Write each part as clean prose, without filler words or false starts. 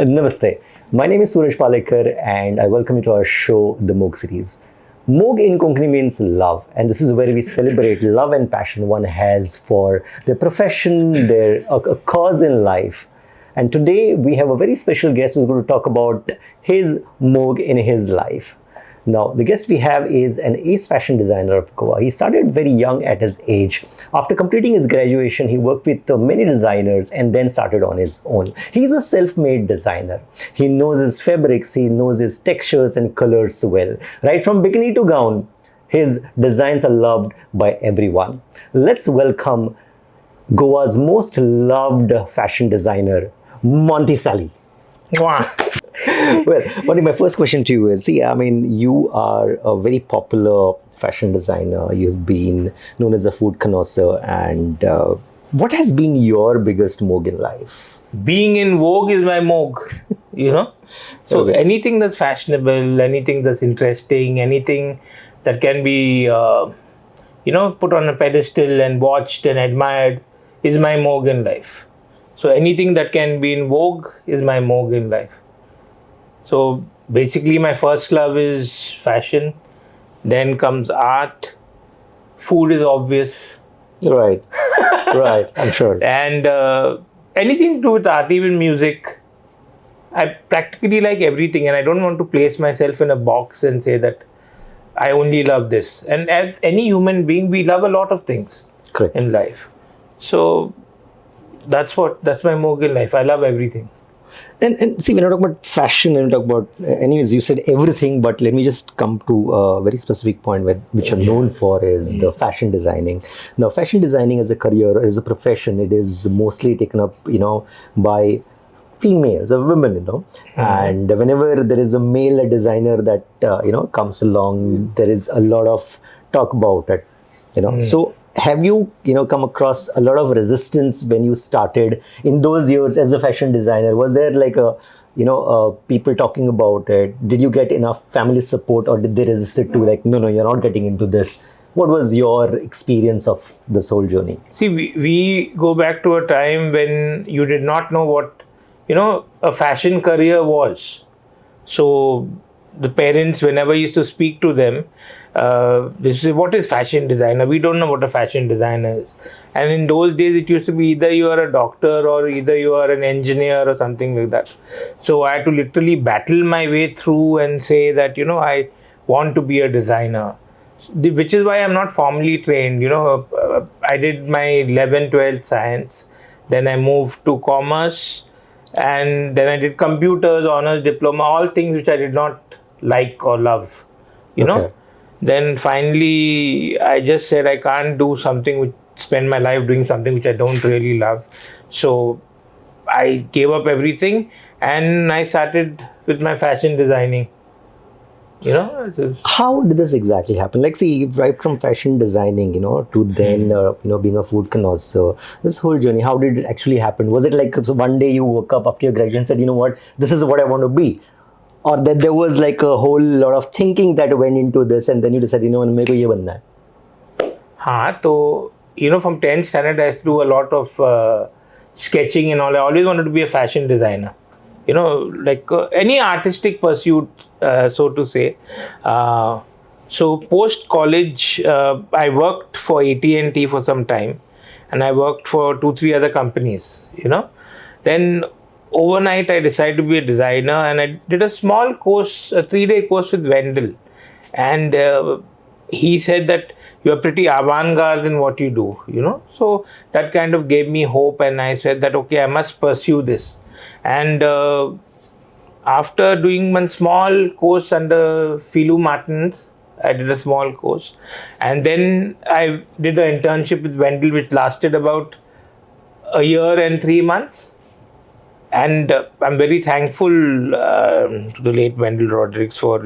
Namaste. My name is Surraj Palekar and I welcome you to our show, the MOG Series. MOG in Konkani means love, and this is where we celebrate love and passion one has for their profession, a cause in life. And today we have a very special guest who's going to talk about his MOG in his life. Now, the guest we have is an ace fashion designer of Goa. He started very young at his age. After completing his graduation, he worked with many designers and then started on his own. He's a self-made designer. He knows his fabrics, he knows his textures and colors well. Right from bikini to gown, his designs are loved by everyone. Let's welcome Goa's most loved fashion designer, Monty Sally. Well, Monty, my first question to you is, you are a very popular fashion designer. You've been known as a food connoisseur. And what has been your biggest MOG in life? Being in Vogue is my MOG, So Okay. anything that's fashionable, anything that's interesting, anything that can be, put on a pedestal and watched and admired is my MOG in life. So anything that can be in Vogue is my MOG in life. So basically my first love is fashion, then comes art, food is obvious. Right, right, I'm sure. And anything to do with art, even music. I practically like everything, and I don't want to place myself in a box and say that I only love this. And as any human being, we love a lot of things Correct. in life. So that's my MOG in life. I love everything. And see, when I talk about fashion and talk about, anyways, you said everything, but let me just come to a very specific point which you're known for is the fashion designing. Now, fashion designing as a career, as a profession, it is mostly taken up, by females or women, and whenever there is a male designer that, comes along, there is a lot of talk about it, So, have you, come across a lot of resistance when you started in those years as a fashion designer? Was there like people talking about it? Did you get enough family support, or did they resist it to like, no, you're not getting into this? What was your experience of this whole journey? See, we go back to a time when you did not know what, a fashion career was. So the parents, whenever I used to speak to them, they say, what is fashion designer? We don't know what a fashion designer is. And in those days, it used to be either you are a doctor or either you are an engineer or something like that. So I had to literally battle my way through and say that, I want to be a designer. Which is why I'm not formally trained. I did my 11th, 12th science. Then I moved to commerce. And then I did computers, honors diploma, all things which I did not like or love, Okay. Then finally, I just said I can't do something spend my life doing something which I don't really love. So I gave up everything and I started with my fashion designing. How did this exactly happen? Like, see, right from fashion designing, to then, being a food connoisseur, this whole journey, how did it actually happen? Was it like so one day you woke up after your graduation and said, you know what, this is what I want to be? Or that there was like a whole lot of thinking that went into this and then you decided, मेरे को ये बनना है? हाँ, तो, from 10th standard, I used to do a lot of sketching and all. I always wanted to be a fashion designer. Like any artistic pursuit, so to say. So post college, I worked for AT&T for some time, and I worked for 2-3 other companies. Then overnight I decided to be a designer, and I did a small course, a 3-day course with Wendell, and he said that you're pretty avant-garde in what you do. So that kind of gave me hope, and I said that okay, I must pursue this. And after doing one small course under Philu Martins, I did a small course. And then I did an internship with Wendell, which lasted about a year and 3 months. And I'm very thankful to the late Wendell Rodriguez for,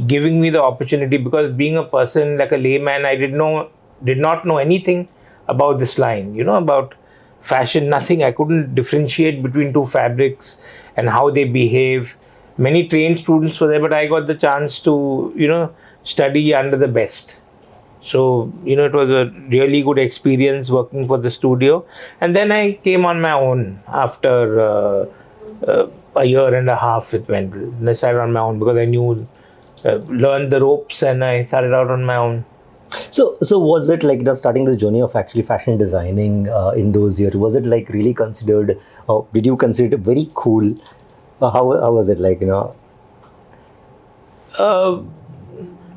giving me the opportunity, because being a person like a layman, I did not know anything about this line, about fashion, nothing. I couldn't differentiate between two fabrics and how they behave. Many trained students were there, but I got the chance to, study under the best. So, it was a really good experience working for the studio. And then I came on my own after a year and a half it went. And I started on my own because I knew, learned the ropes, and I started out on my own. So was it like, starting the journey of actually fashion designing in those years? Was it like really considered, or did you consider it very cool? How was it like,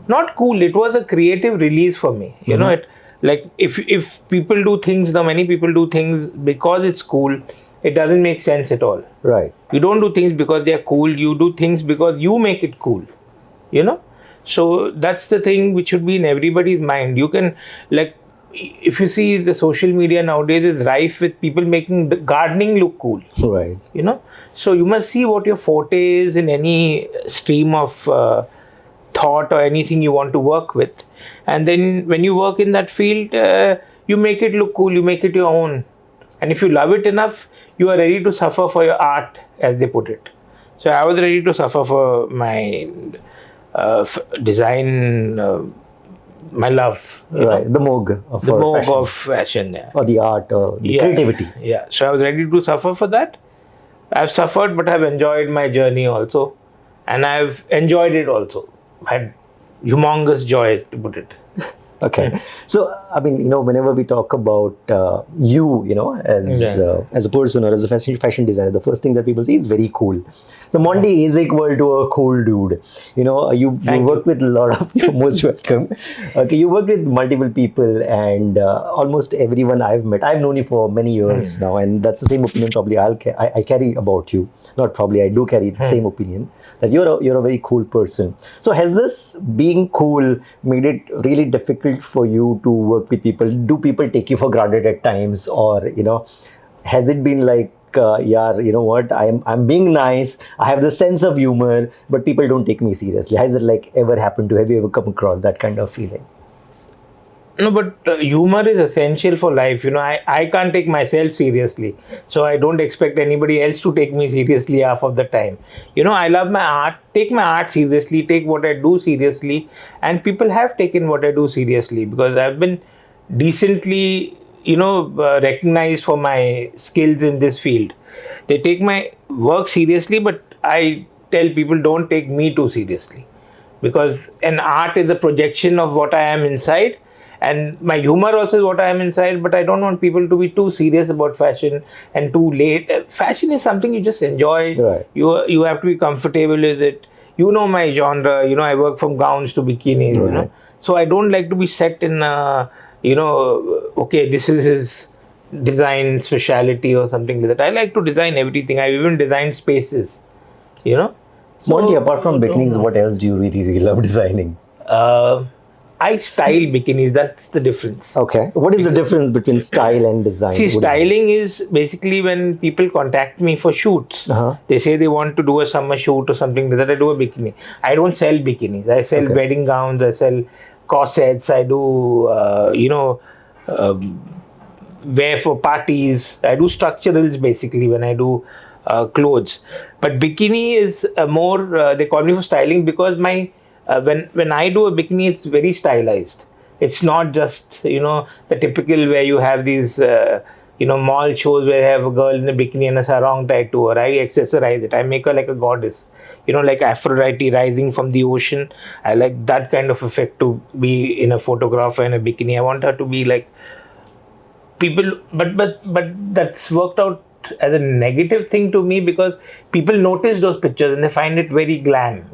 Not cool. It was a creative release for me. You know, it like if people do things, now many people do things because it's cool. It doesn't make sense at all. Right. You don't do things because they are cool. You do things because you make it cool. You know. So that's the thing which should be in everybody's mind. You can, like, if you see the social media nowadays is rife with people making the gardening look cool. Right. You know. So you must see what your forte is in any stream of thought or anything you want to work with, and then when you work in that field, you make it look cool. You make it your own, and if you love it enough, you are ready to suffer for your art, as they put it. So I was ready to suffer for my design, my love. Right. The MOG of fashion. Of fashion, yeah. Or the art or the creativity. Yeah. So I was ready to suffer for that. I've suffered, but I've enjoyed my journey also, and I've enjoyed it also. I had humongous joy, to put it. Okay. So, I mean, whenever we talk about you, as a person or as a fashion designer, the first thing that people say is very cool. So, Monty is equal to a cool dude. You worked with a lot of, you're most welcome. Okay, you worked with multiple people, and almost everyone I've met. I've known you for many years now, and that's the same opinion probably I carry about you. Not probably, I do carry the same opinion, that you're a very cool person. So, has this being cool made it really difficult for you to work with people? Do people take you for granted at times, or has it been like, you know what, I'm being nice, I have the sense of humor, but people don't take me seriously? Has it like ever happened to, have you ever come across that kind of feeling? No, but humor is essential for life. I can't take myself seriously. So I don't expect anybody else to take me seriously half of the time. I love my art. Take my art seriously. Take what I do seriously. And people have taken what I do seriously because I've been decently, recognized for my skills in this field. They take my work seriously, but I tell people don't take me too seriously. Because an art is a projection of what I am inside. And my humor also is what I am inside, but I don't want people to be too serious about fashion and too late. Fashion is something you just enjoy. Right. You have to be comfortable with it. My genre. I work from gowns to bikinis. Right. So I don't like to be set in, okay, this is his design speciality or something like that. I like to design everything. I've even designed spaces. Monty, apart from bikinis, what else do you really, really love designing? I style bikinis. That's the difference. Okay. What is the difference between style and design? See, styling is basically when people contact me for shoots. They say they want to do a summer shoot or something like that. I do a bikini. I don't sell bikinis. I sell wedding gowns. I sell corsets. I do, wear for parties. I do structurals basically when I do clothes. But bikini is more, they call me for styling because my when I do a bikini, it's very stylized. It's not just, the typical where you have these, mall shows where you have a girl in a bikini and a sarong tied to her. I accessorize it. I make her like a goddess, like Aphrodite rising from the ocean. I like that kind of effect to be in a photograph and a bikini. I want her to be like people, but that's worked out as a negative thing to me because people notice those pictures and they find it very glam,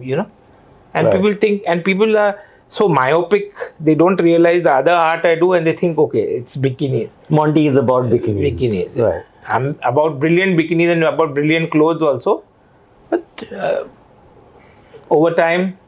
And people are so myopic, they don't realize the other art I do and they think, okay, it's bikinis. Monty is about bikinis. Bikinis. Right. I'm about brilliant bikinis and about brilliant clothes also. But over time,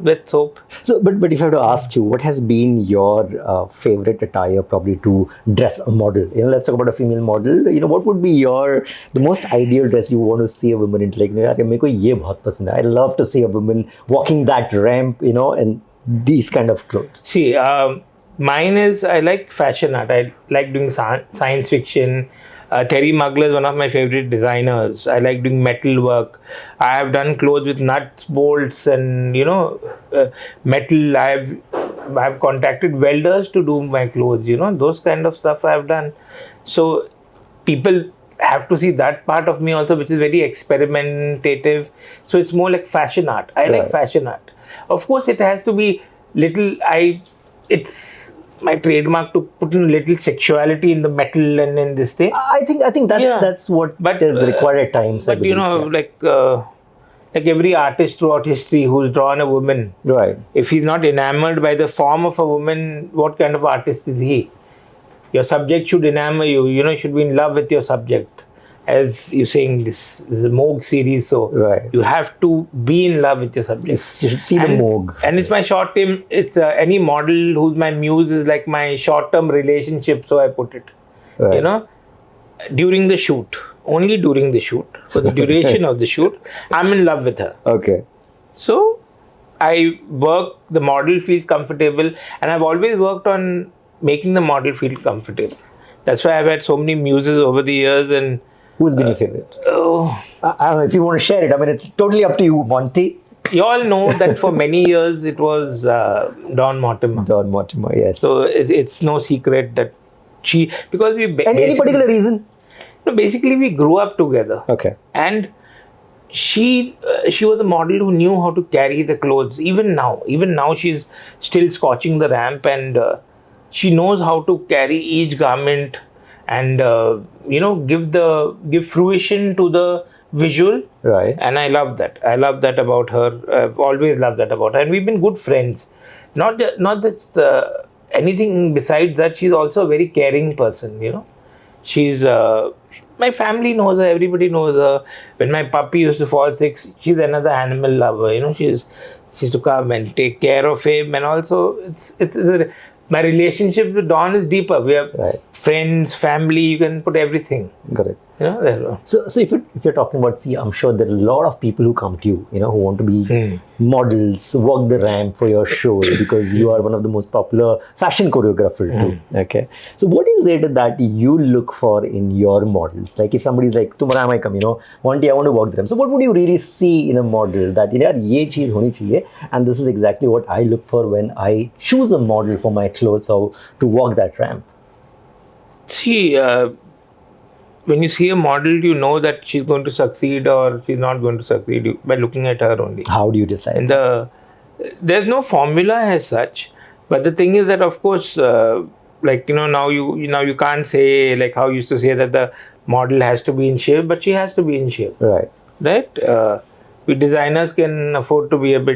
with soap. So, but if I have to ask you, what has been your favorite attire probably to dress a model? Let's talk about a female model. What would be the most ideal dress you want to see a woman in? Like, मेरे को ये बहुत पसंद है. I love to see a woman walking that ramp, and these kind of clothes. See, mine is, I like fashion art. I like doing science fiction. Terry Mugler is one of my favorite designers. I like doing metal work. I have done clothes with nuts, bolts, and metal. I've contacted welders to do my clothes. Those kind of stuff I have done. So people have to see that part of me also, which is very experimentative. So it's more like fashion art. I like fashion art. Of course, it has to be little. It's my trademark to put in little sexuality in the metal and in this thing. I think that's what is required at times. But like every artist throughout history who's drawn a woman, right? If he's not enamored by the form of a woman, what kind of artist is he? Your subject should enamor you. You should be in love with your subject. As you're saying, this is a MOG series, so you have to be in love with your subject. Yes, you should see the MOG. And it's my short term. It's any model who's my muse is like my short term relationship. So I put it. During the shoot, only during the shoot, for the duration of the shoot, I'm in love with her. Okay. So I work. The model feels comfortable, and I've always worked on making the model feel comfortable. That's why I've had so many muses over the years. And who's been your favorite? Oh, I don't know if you want to share it. I mean, it's totally up to you, Monty. You all know that for many years it was Dawn Mortimer. Dawn Mortimer, yes. So it's no secret that because we any particular reason? No, basically we grew up together. Okay. And she was a model who knew how to carry the clothes. Even now she's still scotching the ramp, and she knows how to carry each garment and give fruition to the visual. Right. And I love that. I love that about her. I've always loved that about her, and we've been good friends. Not just anything besides that. She's also a very caring person. She's my family knows her. Everybody knows her. When my puppy used to fall sick, she's another animal lover. She used to come and take care of him, and also my relationship with Dawn is deeper. We are friends, family. You can put everything. Correct. There. So if you're talking about, I'm sure there are a lot of people who come to you, who want to be models, walk the ramp for your shows, because you are one of the most popular fashion choreographer too. Okay. So what is it that you look for in your models? Like if somebody's like, "Tumhara I come, Monty, I want to walk the ramp." So what would you really see in a model that ye cheez honi chahiye, and this is exactly what I look for when I choose a model for my clothes or to walk that ramp? See. When you see a model, you know that she's going to succeed or she's not going to succeed by looking at her only. How do you decide? There's no formula as such, but the thing is that, of course, now you can't say like how you used to say that the model has to be in shape, but she has to be in shape. Right. We designers can afford to be have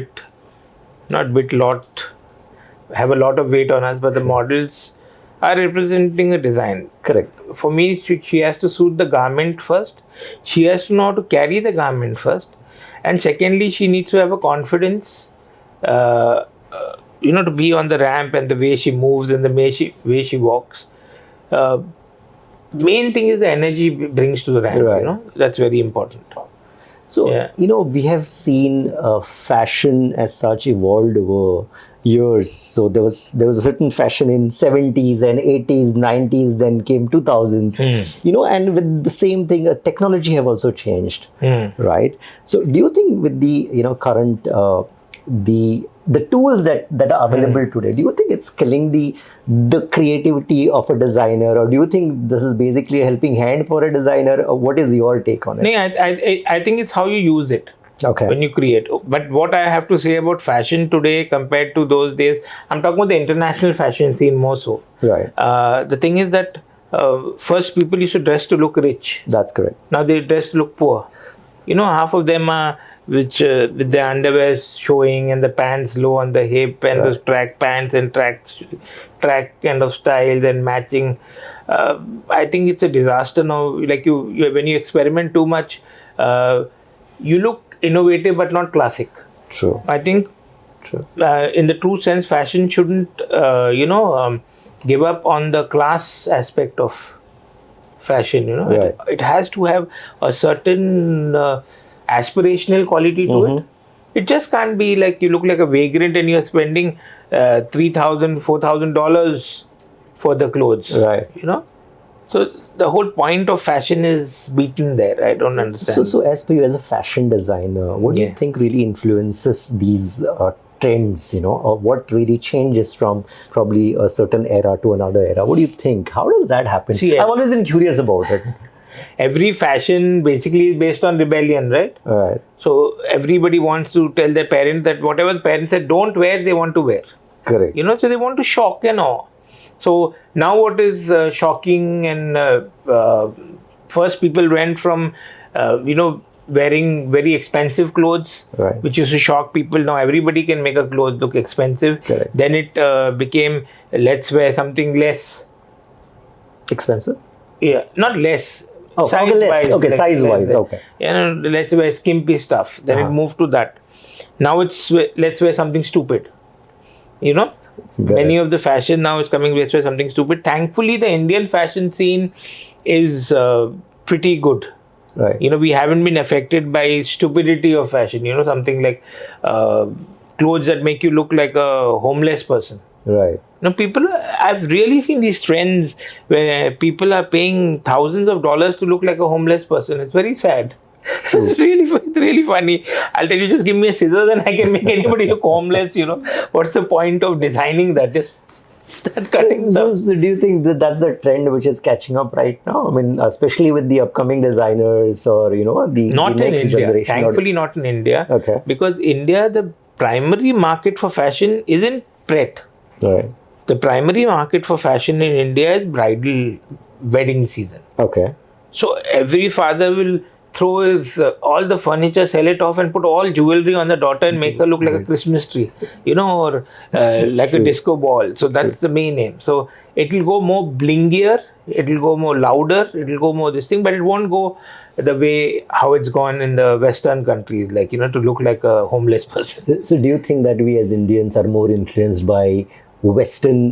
a lot of weight on us, but the models are representing a design. Correct. For me, she has to suit the garment first. She has to know how to carry the garment first. And secondly, she needs to have a confidence, to be on the ramp and the way she moves and the way she walks. Main thing is the energy brings to the ramp. Right. That's very important. So, we have seen fashion as such evolved over years. So there was a certain fashion in 70s and 80s, 90s, then came 2000s, and with the same thing, technology have also changed, right? So do you think with the, current, the tools that are available today, do you think it's killing the creativity of a designer, or do you think this is basically a helping hand for a designer? Or what is your take on it? I think it's how you use it. Okay. When you create. But what I have to say about fashion today compared to those days, I'm talking about the international fashion scene more so. Right. The thing is that first people used to dress to look rich. That's correct. Now they dress to look poor. Half of them are with the underwear showing and the pants low on the hip and those track pants and track kind of styles and matching. I think it's a disaster now. Like when you experiment too much, you look innovative but not classic. True. I think in the true sense, fashion shouldn't give up on the class aspect of fashion. Right. It has to have a certain aspirational quality to it. It just can't be like you look like a vagrant and you're spending $3,000, $4,000 for the clothes. Right. So the whole point of fashion is beaten there. I don't understand. So as per you as a fashion designer, what do you think really influences these trends, or what really changes from probably a certain era to another era? What do you think? How does that happen? I've always been curious about it. every fashion basically is based on rebellion, right? Right. So everybody wants to tell their parents that whatever the parents said don't wear, they want to wear. Correct. So they want to shock and awe. So now what is shocking and first people went from, wearing very expensive clothes, Right. which used to shock people. Now everybody can make a clothes look expensive. Correct. Then it became, let's wear something less. Expensive? Yeah, not less. Oh, okay, less. Okay, size-wise. Okay. Let's wear skimpy stuff. Then it moved to that. Now it's let's wear something stupid. Many of the fashion now is coming let's wear something stupid. Thankfully, the Indian fashion scene is pretty good. Right. We haven't been affected by stupidity of fashion. Something like clothes that make you look like a homeless person. Right. I've really seen these trends where people are paying thousands of dollars to look like a homeless person. It's very sad. It's really funny. I'll tell you, just give me a scissors and I can make anybody look homeless. What's the point of designing that? Just start cutting So stuff. do you think that that's the trend which is catching up right now? I mean, especially with the upcoming designers or, the Not the in next India. generation. Thankfully, not in India. Okay. Because India, the primary market for fashion isn't Pret. Right. The primary market for fashion in India is bridal wedding season. Okay. So every father will throw his all the furniture, sell it off, and put all jewelry on the daughter and make her look like a Christmas tree, or like a disco ball. So that's the main aim. So it will go more blingier, it will go more louder, it will go more this thing, but it won't go the way how it's gone in the Western countries, like to look like a homeless person. So do you think that we as Indians are more influenced by Western,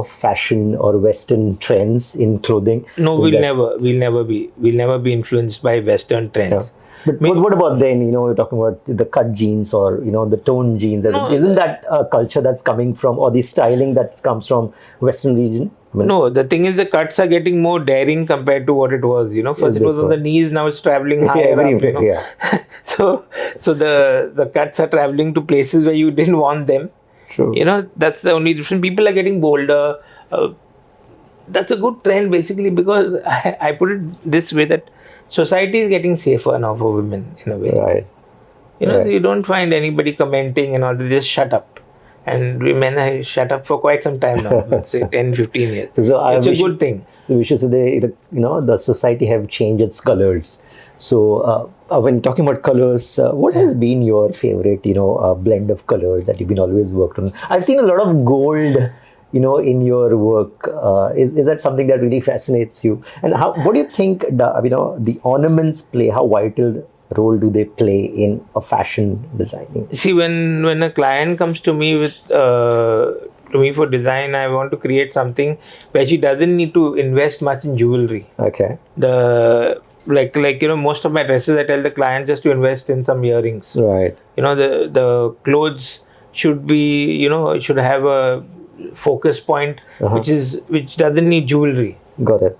fashion or Western trends in clothing? No, we'll never be influenced by Western trends. But what about then, you're talking about the cut jeans or, the tone jeans. Isn't that a culture that's coming from, or the styling that comes from Western region? No, the thing is the cuts are getting more daring compared to what it was. First it was on the knees, now it's traveling higher up. Yeah. So the cuts are traveling to places where you didn't want them. True. That's the only difference. People are getting bolder. That's a good trend basically, because I put it this way, that society is getting safer now for women in a way. Right. So you don't find anybody commenting and all, they just shut up. And women have shut up for quite some time now, let's say 10, 15 years. So it's a good thing. We should say, the society have changed its colors. So when talking about colors, what has been your favorite, blend of colors that you've been always worked on? I've seen a lot of gold, in your work. Is that something that really fascinates you? And what do you think, the ornaments play? How vital role do they play in a fashion designing? See, when a client comes to me to me for design, I want to create something where she doesn't need to invest much in jewelry. Okay. Most of my dresses, I tell the client just to invest in some earrings. Right. The clothes should be, should have a focus point, which doesn't need jewelry. Got it.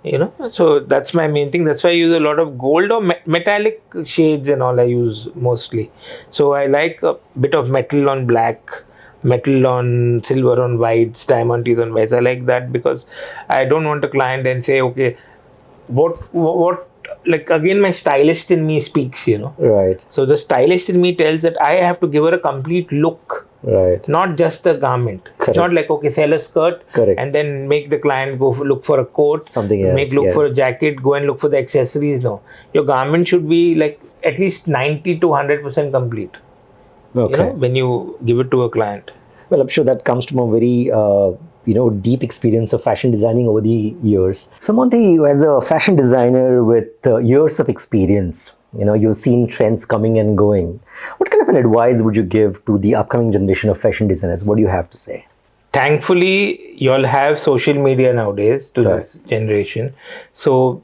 So that's my main thing. That's why I use a lot of gold or metallic shades and all I use mostly. So I like a bit of metal on black, metal on silver on whites, diamantes on whites. I like that because I don't want a client and say, okay, what like again my stylist in me speaks, Right. So the stylist in me tells that I have to give her a complete look. Right. Not just a garment. Correct. It's not like, okay, sell a skirt. Correct. And then make the client go look for a coat. Something else. Look for a jacket, go and look for the accessories. No. Your garment should be like at least 90 to 100% complete. Okay. When you give it to a client. Well, I'm sure that comes from a very, deep experience of fashion designing over the years. So, Monty, as a fashion designer with years of experience, you've seen trends coming and going. What kind of an advice would you give to the upcoming generation of fashion designers? What do you have to say? Thankfully, you all have social media nowadays to this generation. So,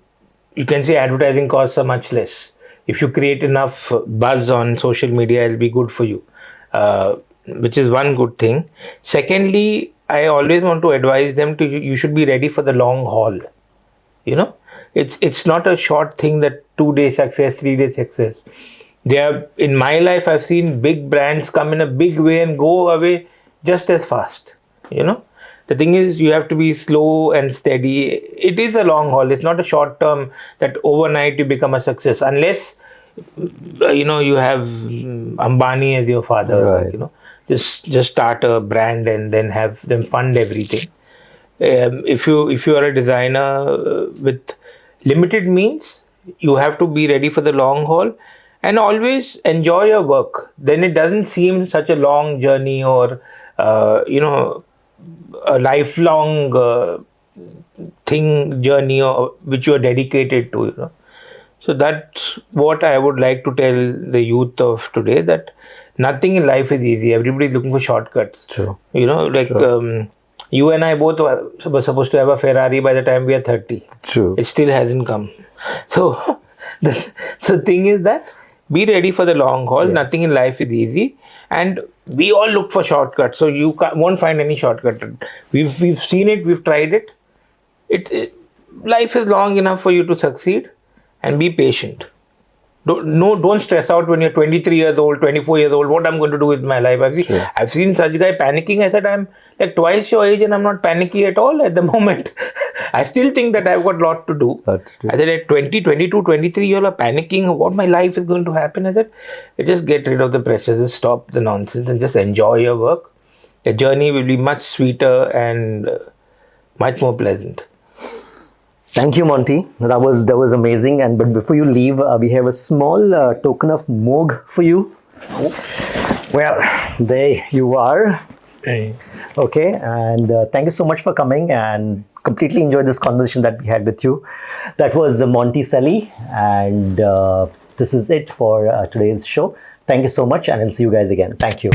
you can say advertising costs are much less. If you create enough buzz on social media, it'll be good for you, which is one good thing. Secondly, I always want to advise them you should be ready for the long haul. It's not a short thing that 2-day success, 3-day success. In my life, I've seen big brands come in a big way and go away just as fast. The thing is, you have to be slow and steady. It is a long haul. It's not a short term that overnight you become a success, unless you have Ambani as your father. Right. Like, just start a brand and then have them fund everything. If you are a designer with limited means, you have to be ready for the long haul and always enjoy your work. Then it doesn't seem such a long journey or a lifelong journey or which you are dedicated to. So that's what I would like to tell the youth of today, that nothing in life is easy. Everybody's looking for shortcuts. True. Sure. You and I both were supposed to have a Ferrari by the time we are 30. True. It still hasn't come. So the thing is that be ready for the long haul. Yes. Nothing in life is easy. And we all look for shortcuts. So you won't find any shortcut. We've seen it. We've tried it. Life is long enough for you to succeed, and be patient. Don't stress out when you're 23 years old, 24 years old, what I'm going to do with my life. I've seen such a guy panicking. I said, I'm like twice your age and I'm not panicky at all at the moment. I still think that I've got a lot to do. I said, at 20, 22, 23, you all are panicking what my life is going to happen. I said, just get rid of the pressure, just stop the nonsense and just enjoy your work. The journey will be much sweeter and much more pleasant. Thank you, Monty. That was amazing. But before you leave, we have a small token of MOG for you. Well, there you are. Okay, and thank you so much for coming, and completely enjoyed this conversation that we had with you. That was Monty Sally, and this is it for today's show. Thank you so much, and I'll see you guys again. Thank you.